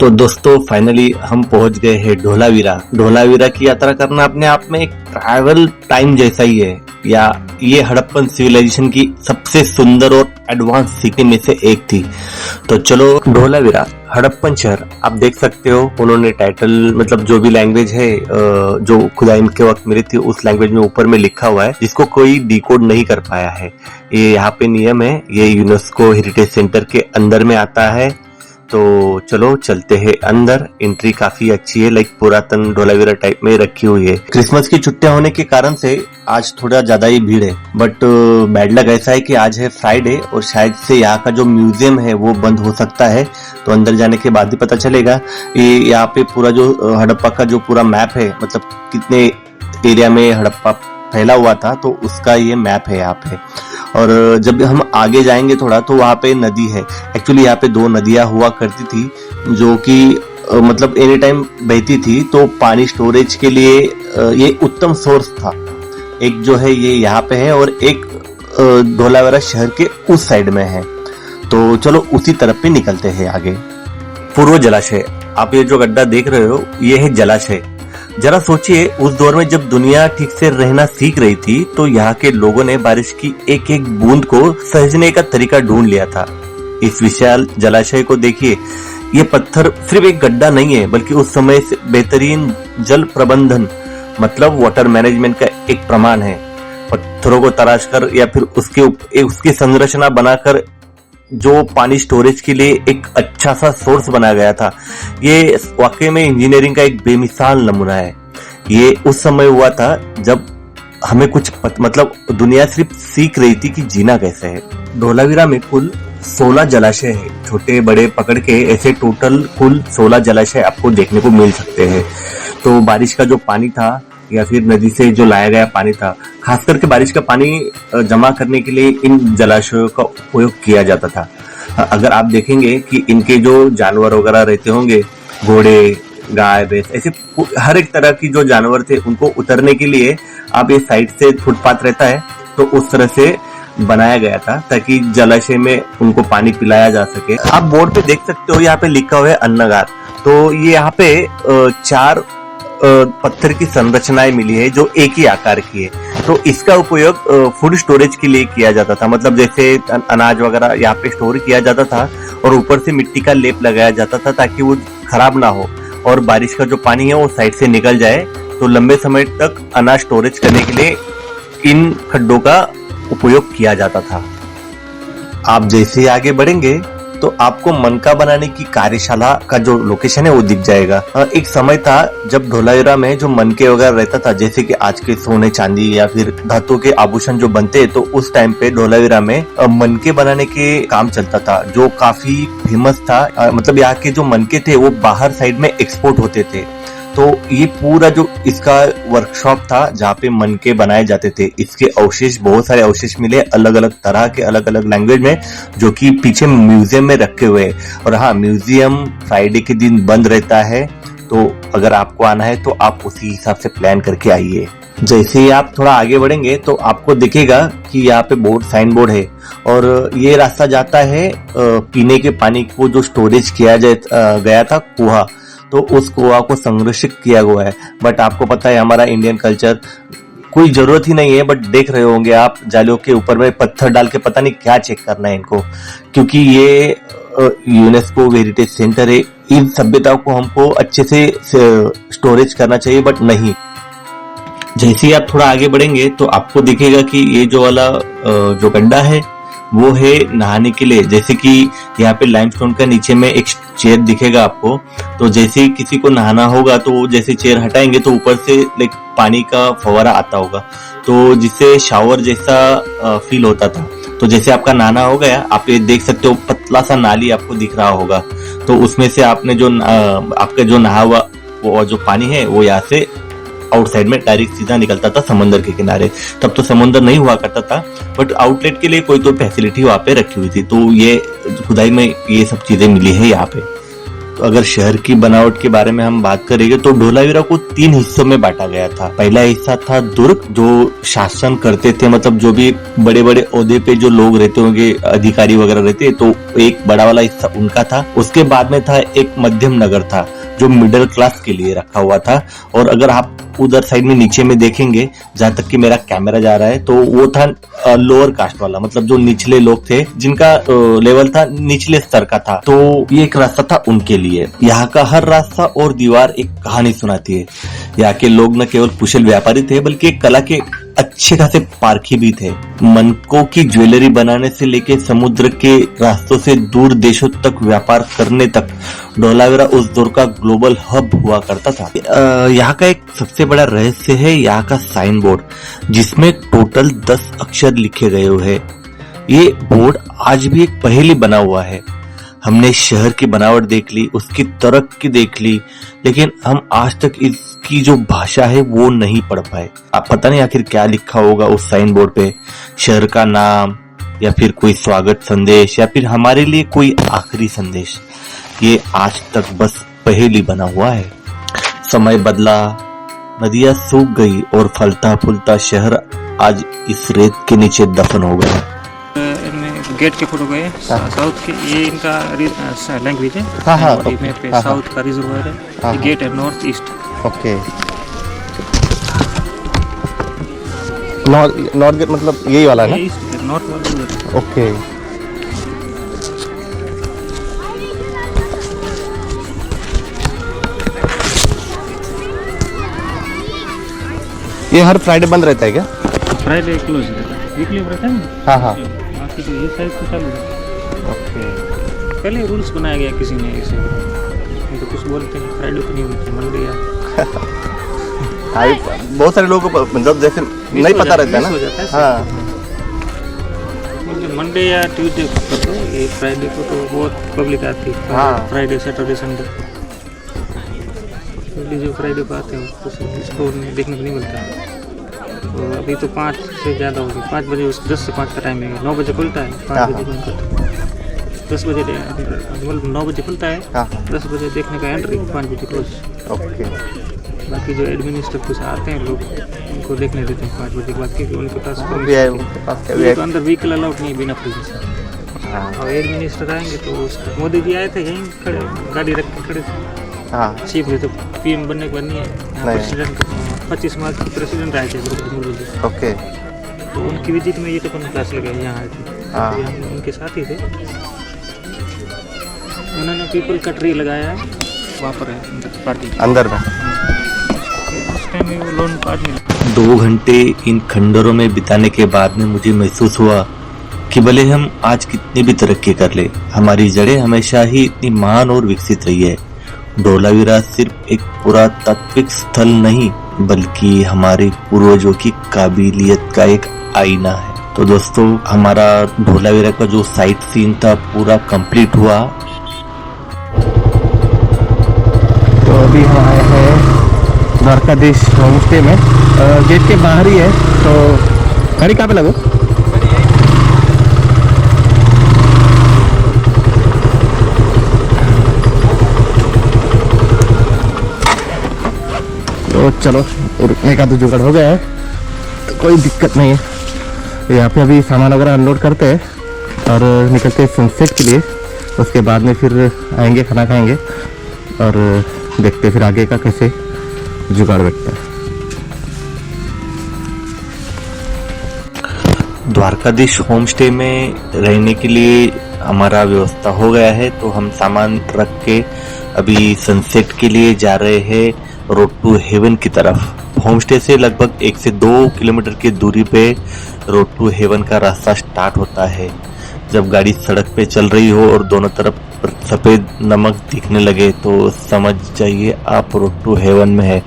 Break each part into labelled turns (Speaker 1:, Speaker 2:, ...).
Speaker 1: तो दोस्तों फाइनली हम पहुंच गए हैं ढोलावीरा। ढोलावीरा की यात्रा करना अपने आप में एक ट्रैवल टाइम जैसा ही है, या ये हड़प्पन सिविलाइजेशन की सबसे सुंदर और एडवांस सिटी में से एक थी। तो चलो, ढोलावीरा हड़प्पन शहर आप देख सकते हो। उन्होंने टाइटल मतलब जो भी लैंग्वेज है जो खुदाई के वक्त मिली थी उस लैंग्वेज में ऊपर में लिखा हुआ है, जिसको कोई डिकोड नहीं कर पाया है। ये यहाँ पे नियम है, ये यूनेस्को हेरिटेज सेंटर के अंदर में आता है। तो चलो चलते हैं अंदर। एंट्री काफी अच्छी है, लाइक पुरातन ढोलावीरा टाइप में रखी हुई है। क्रिसमस की छुट्टियां होने के कारण से आज थोड़ा ज्यादा ही भीड़ है, बट बैड लक ऐसा है कि आज है फ्राइडे और शायद से यहाँ का जो म्यूजियम है वो बंद हो सकता है। तो अंदर जाने के बाद ही पता चलेगा। ये यहाँ पे पूरा जो हड़प्पा का जो पूरा मैप है, मतलब कितने एरिया में हड़प्पा फैला हुआ था, तो उसका ये मैप है यहाँ पे। और जब हम आगे जाएंगे थोड़ा तो वहाँ पे नदी है। एक्चुअली यहाँ पे दो नदियां हुआ करती थी जो कि मतलब एनी टाइम बहती थी, तो पानी स्टोरेज के लिए ये उत्तम सोर्स था। एक जो है ये यहाँ पे है और एक ढोलावीरा शहर के उस साइड में है। तो चलो उसी तरफ पे निकलते हैं आगे। पूर्व जलाशय, आप ये जो गड्ढा देख रहे हो ये है जलाशय। जरा सोचिए, उस दौर में जब दुनिया ठीक से रहना सीख रही थी तो यहाँ के लोगों ने बारिश की एक एक बूंद को सहेजने का तरीका ढूंढ लिया था। इस विशाल जलाशय को देखिए, ये पत्थर सिर्फ एक गड्ढा नहीं है, बल्कि उस समय से बेहतरीन जल प्रबंधन मतलब वाटर मैनेजमेंट का एक प्रमाण है। पत्थरों को तराश कर या फिर उसकी संरचना बनाकर जो पानी स्टोरेज के लिए एक अच्छा सा सोर्स बनाया गया था, ये वाकई में इंजीनियरिंग का एक बेमिसाल नमूना है। ये उस समय हुआ था जब हमें कुछ मतलब दुनिया सिर्फ सीख रही थी कि जीना कैसे है। ढोलावीरा में कुल 16 जलाशय है, छोटे बड़े पकड़ के ऐसे टोटल कुल 16 जलाशय आपको देखने को मिल सकते हैं। तो बारिश का जो पानी था या फिर नदी से जो लाया गया पानी था, खास करके बारिश का पानी जमा करने के लिए इन जलाशयों का उपयोग किया जाता था। अगर आप देखेंगे कि इनके जो जानवर वगैरह रहते होंगे, घोड़े, गाय, भैंस, ऐसे हर एक तरह की जो जानवर थे उनको उतरने के लिए आप ये साइड से फुटपाथ रहता है तो उस तरह से बनाया गया था ताकि जलाशय में उनको पानी पिलाया जा सके। आप बोर्ड पे देख सकते हो, यहाँ पे लिखा हुआ है अन्नगार। तो ये यहाँ पे 4 पत्थर की संरचनाएं मिली है जो एक ही आकार की है। तो इसका उपयोग फूड स्टोरेज के लिए किया जाता था, मतलब जैसे अनाज वगैरह यहाँ पे स्टोर किया जाता था और ऊपर से मिट्टी का लेप लगाया जाता था ताकि वो खराब ना हो और बारिश का जो पानी है वो साइड से निकल जाए। तो लंबे समय तक अनाज स्टोरेज करने के लिए इन खड्डों का उपयोग किया जाता था। आप जैसे ही आगे बढ़ेंगे तो आपको मनका बनाने की कार्यशाला का जो लोकेशन है वो दिख जाएगा। एक समय था जब ढोलावीरा में जो मनके वगैरह रहता था, जैसे कि आज के सोने चांदी या फिर धातु के आभूषण जो बनते हैं, तो उस टाइम पे ढोलावीरा में मनके बनाने के काम चलता था जो काफी फेमस था। मतलब यहाँ के जो मनके थे वो बाहर साइड में एक्सपोर्ट होते थे। तो ये पूरा जो इसका वर्कशॉप था जहाँ पे मनके बनाए जाते थे, इसके अवशेष, बहुत सारे अवशेष मिले अलग अलग तरह के, अलग अलग लैंग्वेज में, जो कि पीछे म्यूजियम में रखे हुए हैं। और हाँ, म्यूजियम फ्राइडे के दिन बंद रहता है, तो अगर आपको आना है तो आप उसी हिसाब से प्लान करके आइए। जैसे ही आप थोड़ा आगे बढ़ेंगे तो आपको दिखेगा कि यहाँ पे साइन बोर्ड है और ये रास्ता जाता है पीने के पानी को जो स्टोरेज किया गया था कुआं, तो उस कुआं को संरक्षित किया हुआ है। बट आपको पता है हमारा इंडियन कल्चर, कोई जरूरत ही नहीं है, बट देख रहे होंगे आप जालियों के ऊपर में पत्थर डाल के पता नहीं क्या चेक करना है इनको, क्योंकि ये यूनेस्को हेरिटेज सेंटर है। इन सभ्यताओं को हमको अच्छे से स्टोरेज करना चाहिए, बट नहीं। जैसे ही आप थोड़ा आगे बढ़ेंगे तो आपको दिखेगा कि ये जो वाला जो गड्ढा है वो है नहाने के लिए। जैसे कि यहाँ पे लाइमस्टोन का नीचे में एक चेयर दिखेगा आपको, तो जैसे ही किसी को नहाना होगा तो जैसे चेयर हटाएंगे तो ऊपर से लाइक पानी का फव्वारा आता होगा, तो जिससे शावर जैसा फील होता था। तो जैसे आपका नहाना हो गया, आप ये देख सकते हो पतला सा नाली आपको दिख रहा होगा, तो उसमें से आपने जो आपका जो नहा हुआ वो जो पानी है वो यहाँ से आउटसाइड में डायरेक्ट सीधा निकलता था समंदर के किनारे। तब तो समंदर नहीं हुआ करता था, बट आउटलेट के लिए कोई तो फैसिलिटी वहाँ पे रखी हुई थी। तो ये खुदाई में ये सब चीजें मिली है यहाँ पे। अगर शहर की बनावट के बारे में हम बात करेंगे तो धोलावीरा को 3 हिस्सों में बांटा गया था। पहला हिस्सा था दुर्ग, जो शासन करते थे, मतलब जो भी बड़े बड़े ओहदे पे जो लोग रहते होंगे, अधिकारी वगैरह रहते, तो एक बड़ा वाला हिस्सा उनका था। उसके बाद में था एक मध्यम नगर था जो मिडिल क्लास के लिए रखा हुआ था। और अगर आप उधर साइड में नीचे में देखेंगे, जहां तक कि मेरा कैमरा जा रहा है, तो वो था लोअर कास्ट वाला, मतलब जो निचले लोग थे, जिनका लेवल था निचले स्तर का था। तो ये एक रास्ता था उनके लिए। यहाँ का हर रास्ता और दीवार एक कहानी सुनाती है। यहाँ के लोग न केवल कुशल व्यापारी थे, बल्कि एक कला के अच्छे खासे पारखी भी थे। मनकों की ज्वेलरी बनाने से लेके समुद्र के रास्तों से दूर देशों तक व्यापार करने तक धोलावीरा उस दौर का ग्लोबल हब हुआ करता था। यहाँ का एक सबसे बड़ा रहस्य है यहाँ का साइन बोर्ड, जिसमें टोटल 10 अक्षर लिखे गए हुए हैं। ये बोर्ड आज भी एक पहेली बना हुआ है। हमने शहर की बनावट देख ली, उसकी तरक्की देख ली, लेकिन हम आज तक इसकी जो भाषा है वो नहीं पढ़ पाए। आप पता नहीं आखिर क्या लिखा होगा उस साइन बोर्ड पे, शहर का नाम या फिर कोई स्वागत संदेश या फिर हमारे लिए कोई आखिरी संदेश। ये आज तक बस पहेली बना हुआ है। समय बदला, नदियां सूख गई और फलता फूलता शहर आज इस रेत के नीचे दफन हो गया।
Speaker 2: गेट के फोटो गए साउथ के, ये इनका लैंग्वेज है। मैप पे साउथ का रिजर्वायर है। ये गेट है north east.
Speaker 3: Okay, north gate मतलब यही वाला है ना?
Speaker 2: नॉर्थ वाला।
Speaker 3: ओके, ये हर फ्राइडे बंद रहता है क्या?
Speaker 2: फ्राइडे क्लोज रहता है, वीकली रहता है ना।
Speaker 3: हाँ।
Speaker 2: बाकी तो ये साइड तो चालू है।
Speaker 3: ओके,
Speaker 2: पहले रूल्स बनाया गया किसी ने ऐसे, तो कुछ बोलते हैं फ्राइडे को नहीं होती, मंडे या
Speaker 3: बहुत सारे लोगों को मतलब जैसे नहीं पता रहता है ना। हाँ,
Speaker 2: मंडे या ट्यूसडे को तो ये फ्राइडे को तो बहुत पब्लिक आती है।
Speaker 3: हाँ।
Speaker 2: फ्राइडे, सैटरडे, संडे, जो फ्राइडे को आते हैं इसको देखने को नहीं मिलता है। तो अभी तो 5 से ज़्यादा होगी, 5 बजे, 10 से 5 का टाइम है। 9 बजे खुलता है, 5 बजे बंद करता है। 10 बजे मतलब 9 बजे खुलता है, 10 बजे देखने का एंट्री, 5 बजे क्लोज।
Speaker 3: ओके,
Speaker 2: बाकी जो एडमिनिस्टर कुछ आते हैं लोग, उनको देखने देते हैं 5 बजे के बाद, क्योंकि उनके पास तो अंदर व्हीकल अलाउड नहीं है बिना फ्री से। और एडमिनिस्टर आएंगे तो मोदी जी आए थे, यहीं खड़े गाड़ी रख के खड़े थे। चीफ है तो पीएम बनने के बाद नहीं है। प्रेसिडेंट 25 मार्च को प्रेसिडेंट आए थे मुर्मू जी।
Speaker 3: ओके,
Speaker 2: तो उनकी विजिट में ये तो अपन क्लास लगे यहाँ आए थे। हम उनके साथ ही थे। उन्होंने पीपल का ट्री लगाया है वहाँ पर है पार्टी
Speaker 3: अंदर में।
Speaker 2: उस टाइम में वो लोन पार्ट मिला।
Speaker 1: 2 घंटे इन खंडरों में बिताने के बाद में मुझे महसूस हुआ कि भले हम आज कितनी भी तरक्की कर ले, हमारी जड़ें हमेशा ही इतनी महान और विकसित रही है। धोलावीरा सिर्फ एक पुरातात्विक स्थल नहीं, बल्कि हमारे पूर्वजों की काबिलियत का एक आईना है। तो दोस्तों, हमारा धोलावीरा का जो साइट सीन था पूरा कंप्लीट हुआ।
Speaker 3: तो अभी हम आए हैं द्वारकाधीश होम स्टे में। गेट के बाहर ही है। तो गाड़ी कहाँ पे लगो? तो चलो, रुकने का तो जुगाड़ हो गया है, तो कोई दिक्कत नहीं है। यहाँ पे अभी सामान वगैरह अनलोड करते हैं और निकलते हैं सनसेट के लिए। उसके बाद में फिर आएंगे, खाना खाएंगे और देखते हैं फिर आगे का कैसे जुगाड़ बैठता है।
Speaker 1: द्वारकाधीश होम स्टे में रहने के लिए हमारा व्यवस्था हो गया है, तो हम सामान रख के अभी सनसेट के लिए जा रहे हैं रोड टू हेवन की तरफ। होम स्टे से लगभग 1 से 2 किलोमीटर की दूरी पे रोड टू हेवन का रास्ता स्टार्ट होता है। जब गाड़ी सड़क पे चल रही हो और दोनों तरफ सफेद नमक दिखने लगे तो समझ जाइए आप रोड टू हेवन में है।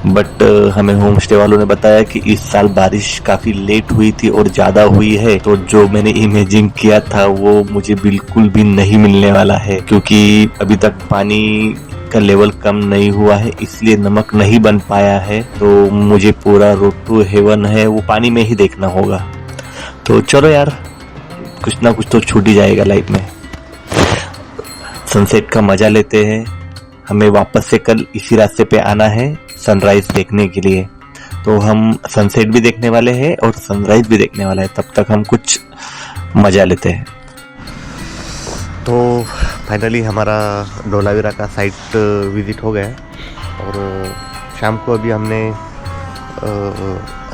Speaker 1: बट हमें होम स्टे वालों ने बताया कि इस साल बारिश काफी लेट हुई थी और ज्यादा हुई है, तो जो मैंने इमेजिन किया था वो मुझे बिल्कुल भी नहीं मिलने वाला है, क्योंकि अभी तक पानी का लेवल कम नहीं हुआ है, इसलिए नमक नहीं बन पाया है। तो मुझे पूरा रोड टू हेवन है वो पानी में ही देखना होगा। तो चलो यार, कुछ ना कुछ तो छूट ही जाएगा लाइफ में। सनसेट का मजा लेते हैं हमें वापस से कल इसी रास्ते पे आना है सनराइज देखने के लिए। तो हम सनसेट भी देखने वाले हैं और सनराइज भी देखने वाले हैं, तब तक हम कुछ मजा लेते हैं।
Speaker 3: तो फाइनली हमारा धोलावीरा का साइट विज़िट हो गया है और शाम को अभी हमने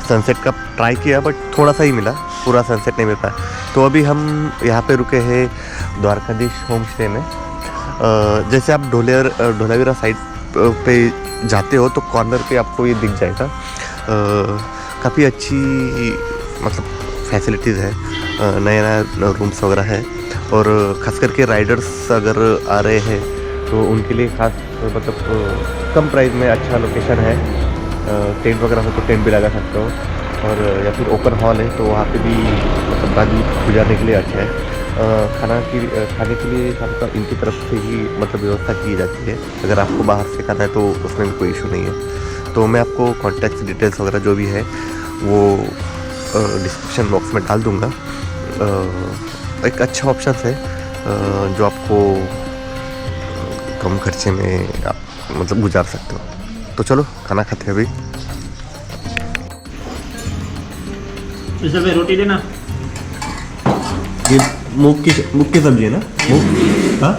Speaker 3: सनसेट का ट्राई किया बट थोड़ा सा ही मिला, पूरा सनसेट नहीं मिल पाया। तो अभी हम यहाँ पे रुके हैं द्वारकाधीश होम स्टे में। जैसे आप धोलावीरा साइड पे जाते हो तो कॉर्नर पे आपको ये दिख जाएगा। काफ़ी अच्छी मतलब फैसिलिटीज़ है, नया नया रूम्स वगैरह है और ख़ास करके राइडर्स अगर आ रहे हैं तो उनके लिए ख़ास मतलब कम प्राइस में अच्छा लोकेशन है। टेंट वगैरह हो तो टेंट भी लगा सकते हो और या फिर ओपन हॉल है तो वहाँ पे भी मतलब रात गुजारने के लिए अच्छा है। खाने के लिए आपका इनकी तरफ से ही मतलब व्यवस्था की जाती है। अगर आपको बाहर से खाना है तो उसमें भी कोई इशू नहीं है। तो मैं आपको कॉन्टैक्ट डिटेल्स वगैरह जो भी है वो डिस्क्रिप्शन बॉक्स में डाल दूँगा। एक अच्छा ऑप्शन है जो आपको कम खर्चे में आप मतलब गुजार सकते हो। तो चलो खाना खाते हैं अभी।
Speaker 2: इसमें रोटी देना।
Speaker 3: ये मूंग की सब्जी है ना? मूंग हाँ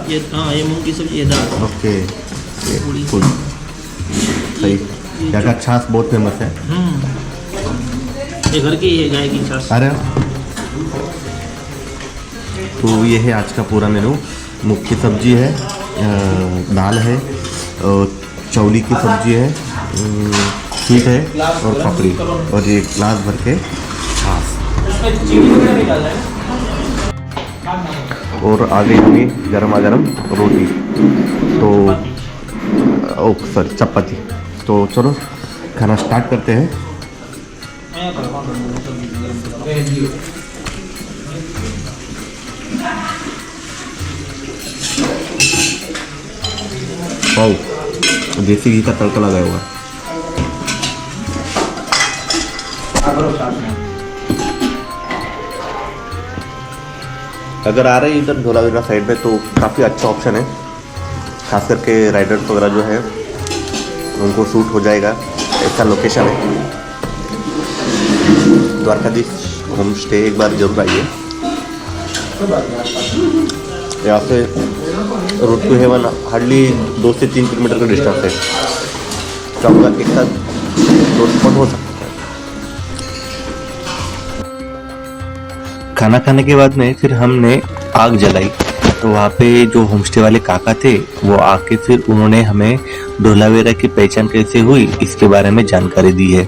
Speaker 2: ये मूंग की सब्जी है, दाल।
Speaker 3: ओके फुल सही। यहाँ का छाछ बहुत फेमस है।
Speaker 2: ये घर की है, गाय की छाछ।
Speaker 3: अरे तो ये है आज का पूरा मेनू। मूंग की सब्जी है, दाल है, चौली की सब्जी है, स्वीट है और पापड़ी और ये ग्लास भर के छाछ और आगे होगी गरमा गरम रोटी तो सॉरी चपाती। तो चलो खाना स्टार्ट करते हैं। वाओ, देसी घी का तड़का लगाया हुआ। अगर आ रहे हैं इधर धोलावीरा साइड में तो काफ़ी अच्छा ऑप्शन है, खास करके राइडर्स वगैरह जो है उनको सूट हो जाएगा, ऐसा लोकेशन है। द्वारकाधीश होम स्टे एक बार जरूर आइए। यहाँ से रोड टू हेवन हार्डली 2 से 3 किलोमीटर का डिस्टेंस है, तो आपका एक साथ रोड स्पॉट हो सकता है।
Speaker 1: खाना खाने के बाद में फिर हमने आग जलाई, तो वहाँ पे जो होमस्टे वाले काका थे वो आके फिर उन्होंने हमें धोलावीरा की पहचान कैसे हुई इसके बारे में जानकारी दी है।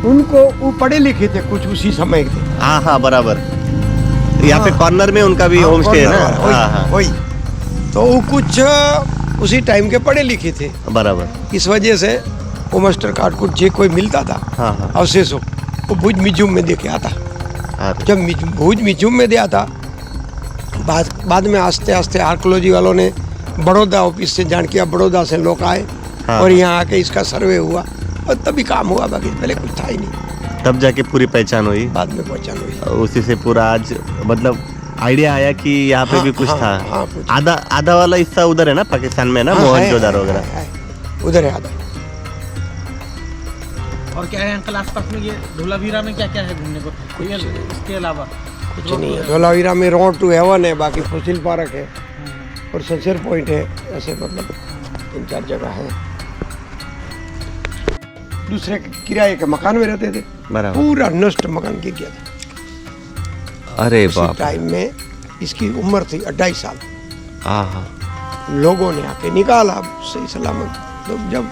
Speaker 4: उनको वो पढ़े लिखे थे कुछ उसी समय के।
Speaker 3: हाँ हाँ बराबर, यहाँ पे कॉर्नर में उनका भी होम स्टे है ना। हाँ
Speaker 4: वही तो वो कुछ उसी टाइम के पढ़े लिखे थे
Speaker 3: बराबर,
Speaker 4: इस वजह से वो मास्टर कार्ड कुछ जे कोई मिलता था
Speaker 3: हाँ
Speaker 4: अवशेषों वो भुज म्यूजियम में देके आता। जब भुज म्यूजियम में दिया था बाद में आस्ते आस्ते आर्कोलॉजी वालों ने बड़ौदा ऑफिस से जान किया, बड़ौदा से लोग आए और यहाँ आके इसका सर्वे हुआ और तभी काम हुआ, बाकी पहले कुछ था ही नहीं।
Speaker 3: तब जाके पूरी पहचान हुई,
Speaker 4: बाद में पहचान हुई।
Speaker 3: उसी से पूरा आज मतलब आइडिया आया कि यहाँ पे भी कुछ था।
Speaker 4: कुछ।
Speaker 3: आधा वाला हिस्सा उधर है ना, पाकिस्तान में है ना, मोहनजोदारो वगैरह
Speaker 4: उधर है आधा।
Speaker 5: और क्या है अंकल आसपास में, ये धोलावीरा में क्या क्या है घूमने को इसके अलावा?
Speaker 4: कुछ नहीं है। धोलावीरा में रोड टू हेवन है, बाकी फॉसिल पार्क है और सनसेट पॉइंट है, ऐसे मतलब 3-4 जगह है। दूसरे किराए के मकान में रहते थे, पूरा नष्ट मकान गिर गया था।
Speaker 3: अरे बाप,
Speaker 4: टाइम में इसकी उम्र थी 2.5 साल।
Speaker 3: हाँ
Speaker 4: लोगों ने आके निकाला सही सलामत। तो जब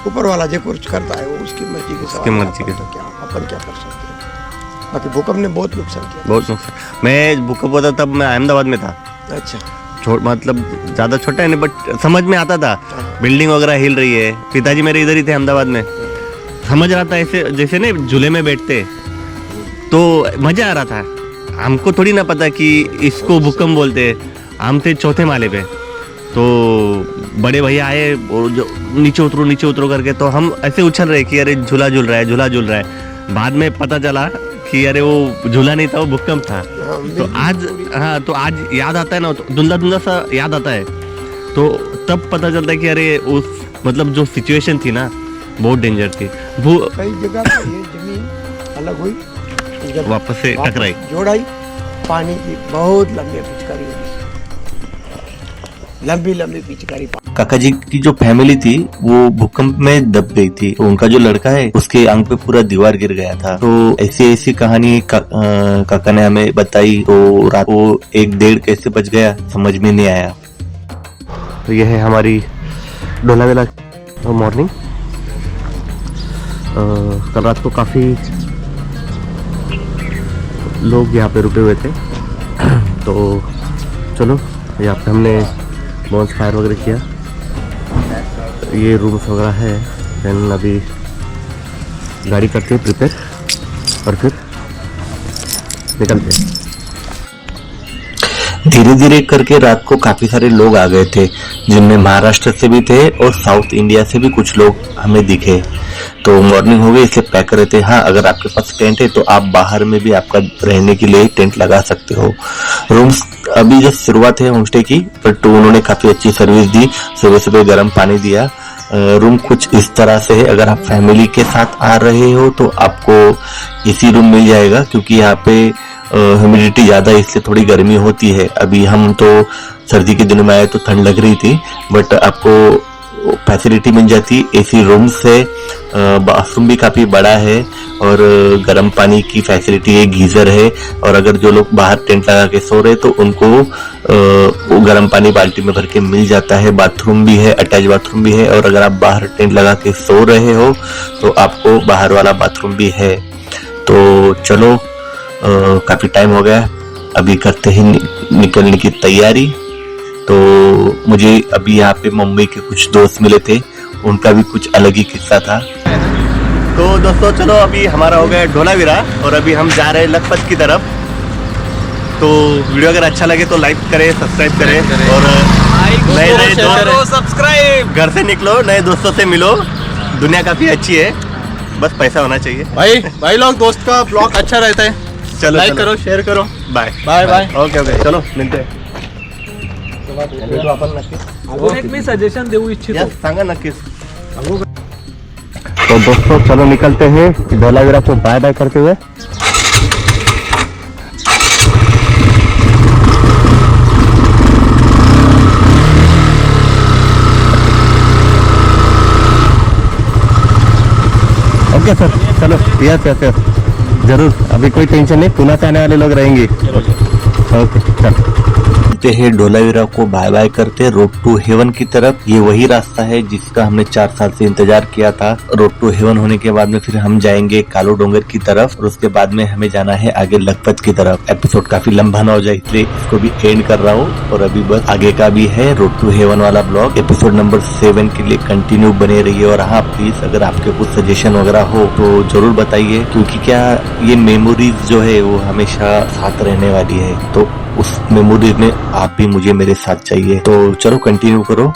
Speaker 4: ऊपर वाला जो कुछ करता है वो उसकी मर्जी के साथ, क्या अपन क्या कर सकते हैं। बाकी भूकंप ने बहुत नुकसान किया,
Speaker 3: बहुत नुकसान। मैं भूकंप हुआ था तब मैं अहमदाबाद में था।
Speaker 4: अच्छा,
Speaker 3: मतलब ज़्यादा छोटा है नहीं बट समझ में आता था, बिल्डिंग वगैरह हिल रही है। पिताजी मेरे इधर ही थे अहमदाबाद में, समझ रहा था ऐसे जैसे ना झूले में बैठते, तो मज़ा आ रहा था। हमको थोड़ी ना पता कि इसको भूकंप बोलते। हम थे 4थे माले पे, तो बड़े भैया आए और जो नीचे उतरो करके, तो हम ऐसे उछल रहे कि अरे झूला झूल रहा है। बाद में पता चला कि अरे वो झूला नहीं था, वो भूकंप था। तो आज हाँ, तो आज याद आता है ना, तो धुंधला धुंधला सा याद आता है। तो तब पता चलता है कि अरे उस मतलब जो सिचुएशन थी ना, बहुत डेंजर थी।
Speaker 4: कई जगह पर ये जमीन अलग हुई, जब
Speaker 3: वापस से टकराई,
Speaker 4: जोड़ाई, पानी की बहुत लंबी पिचकारी हुई, लंबी लंबी पिचकारी।
Speaker 1: काका जी की जो फैमिली थी वो भूकंप में दब गई थी। तो उनका जो लड़का है उसके आंख पे पूरा दीवार गिर गया था। तो ऐसी ऐसी कहानी काका ने हमें बताई। तो रात को 1-1:30 कैसे बच गया समझ में नहीं आया।
Speaker 3: तो ये है हमारी ढोलावीरा मॉर्निंग। कल रात को काफ़ी लोग यहाँ पे रुके हुए थे। तो चलो, यहाँ पे हमने बॉन्स फायर वगैरह किया। ये रूम्स वगैरह है। देन अभी गाड़ी करते हैं प्रिपेयर और फिर निकलते हैं।
Speaker 1: धीरे धीरे करके रात को काफी सारे लोग आ गए थे, जिनमें महाराष्ट्र से भी थे और साउथ इंडिया से भी कुछ लोग हमें दिखे। तो मॉर्निंग हो गई, इसे पैक कर रहे थे। हाँ, अगर आपके पास टेंट है तो आप बाहर में भी आपका रहने के लिए टेंट लगा सकते हो। रूम्स अभी जो शुरुआत है होमस्टे की, बट उन्होंने काफी अच्छी सर्विस दी। सुबह सुबह गर्म पानी दिया। रूम कुछ इस तरह से है। अगर आप फैमिली के साथ आ रहे हो तो आपको एसी रूम मिल जाएगा, क्योंकि यहाँ पे ह्यूमिडिटी ज्यादा है, इसलिए थोड़ी गर्मी होती है। अभी हम तो सर्दी के दिनों में आए तो ठंड लग रही थी, बट आपको फैसिलिटी मिल जाती। एसी रूम से बाथरूम भी काफी बड़ा है और गर्म पानी की फैसिलिटी है, गीजर है। और अगर जो लोग बाहर टेंट लगा के सो रहे तो उनको वो गर्म पानी बाल्टी में भर के मिल जाता है। बाथरूम भी है, अटैच बाथरूम भी है। और अगर आप बाहर टेंट लगा के सो रहे हो तो आपको बाहर वाला बाथरूम भी है। तो चलो, काफी टाइम हो गया, अभी करते हैं निकलने की तैयारी। तो मुझे अभी यहाँ पे मुंबई के कुछ दोस्त मिले थे, उनका भी कुछ अलग ही किस्सा था।
Speaker 3: तो दोस्तों चलो, अभी हमारा हो गया ढोलावीरा और अभी हम जा रहे हैं लखपत की तरफ। तो वीडियो अगर अच्छा लगे तो लाइक करें, सब्सक्राइब करें और नए नए दोस्त
Speaker 5: सब्सक्राइब।
Speaker 3: घर से निकलो, नए दोस्तों से मिलो। दुनिया काफी अच्छी है, बस पैसा होना चाहिए।
Speaker 5: भाई लोग, दोस्त का ब्लॉग अच्छा रहता है।
Speaker 3: चलो,
Speaker 5: लाइक करो, शेअर करो।
Speaker 3: Bye
Speaker 5: bye bye.
Speaker 3: Okay okay, चलो मिळते हैं। भेटू आपण नक्की।
Speaker 2: अजून एक मी सजेशन देऊ इच्छितो।
Speaker 3: यस, सांगा नक्कीच। तो दोस्तों चलो निकलते हैं ढोलावीरा को बाय बाय करते हुए। ओके सर, चलो। यस यस यस, जरूर। अभी कोई टेंशन नहीं, पुणे से आने वाले लोग रहेंगे। ओके चलो।
Speaker 1: हैं ढोलावीरा को बाय बाय करते रोड टू हेवन की तरफ। ये वही रास्ता है जिसका हमने 4 साल से इंतजार किया था। रोड टू हेवन होने के बाद में फिर हम जाएंगे कालो डोंगर की तरफ और उसके बाद में हमें जाना है आगे लखपत की तरफ। एपिसोड काफी लंबा ना हो जाए इसलिए इसको भी एंड कर रहा हूँ। और अभी बस आगे का भी है रोड टू हेवन वाला ब्लॉग, एपिसोड नंबर 7 के लिए कंटिन्यू बने रहिए। और हाँ प्लीज, अगर आपके कुछ सजेशन वगैरह हो तो जरूर बताइए, क्योंकि क्या ये मेमोरीज जो है वो हमेशा साथ रहने वाली है। तो उस मेमोरीज में आप भी मुझे मेरे साथ चाहिए। तो चलो कंटिन्यू करो।